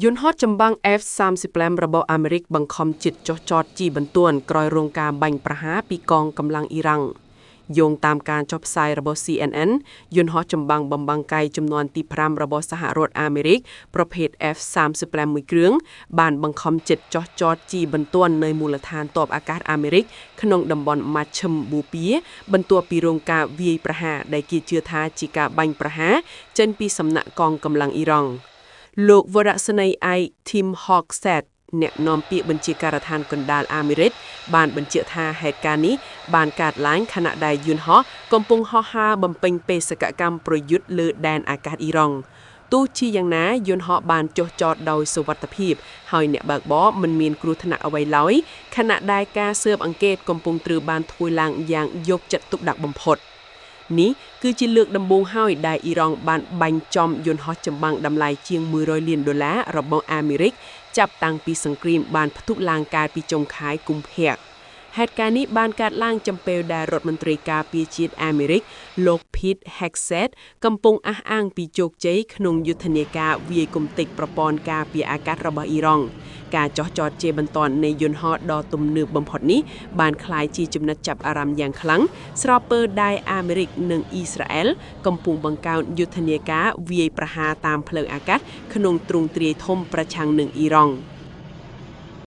យន្តហោះចម្បាំង F-35 របស់អាមេរិកបង្ខំចិត្តចុះចតជីបន្ទាន់ក្រោយរងការបាញ់ប្រហារពីកងកម្លាំងអ៊ីរ៉ង់យោងតាមការចុះផ្សាយរបស់ CNN យន្តហោះចម្បាំងបំបាំងកាយចំនួនទី5របស់សហរដ្ឋអាមេរិកប្រភេទ F-35 មួយគ្រឿងបានបង្ខំចិត្តចុះចតជីបន្ទាន់នៅមូលដ្ឋានទ័ពអាកាសអាមេរិកក្នុងតំបន់ Machem Bopia បន្ទាប់ពីរងការវាយប្រហារដែលគេជឿថាជាការបាញ់ប្រហារចេញពីសំណាក់កងកម្លាំងអ៊ីរ៉ង់លោកវរៈសេនីយ៍ឯក Tim Hogsett អ្នកនាំពាក្យបញ្ជាការដ្ឋានកណ្ដាលអាមេរិកបានបញ្ជាក់ថាហេតុការណ៍នេះបានកើតឡើងខណៈដែលយន្តហោះកំពុងហោះហើរបំពេញបេសកកម្មប្រយុទ្ធលើដែនអាកាសអ៊ីរ៉ង់ទោះជាយ៉ាងណាយន្តហោះបានចុះចតដោយសុវត្ថិភាពហើយអ្នកបើកបរមិនមានគ្រោះថ្នាក់អ្វីឡើយខណៈដែលការស៊ើបអង្កេតកំពុងត្រូវបានធ្វើឡើងយ៉ាងយកចិត្តទុកដាក់បំផុតនេះគឺជាលើកដំបូងហើយដែលអ៊ីរ៉ង់បានបាញ់ចំយន្តហោះចម្បាំងតម្លៃជាង$100 លានរបស់អាមេរិកចាប់តាំងពីសង្គ្រាមបានផ្ទុះឡើងកាលពីចុងខែកុម្ភៈហេតុការណ៍នេះបានកើតឡើងចំពេលដែលរដ្ឋមន្ត្រីការពារជាតិអាមេរិកលោក Pete Hegseth កំពុងអះអាងពីជោគជ័យក្នុងយុទ្ធនាការវាយគំទេចប្រព័ន្ធការពារអាកាសរបស់អ៊ីរ៉ង់ការចោះចតជាបន្ទាន់នៃយន្តហោះដ៏ទំនើបបំផុតនេះបានក្លាយជាចំណុចចាប់អារម្មណ៍យ៉ាងខ្លាំងស្របពេលដែលអាមេរិកនិងអ៊ីស្រាអែលកំពុងបង្កើនយុទ្ធនាការវាយប្រហារតាមផ្លូវអាកាសក្នុងទ្រង់ទ្រាយធំប្រឆាំងនឹងអ៊ីរ៉ង់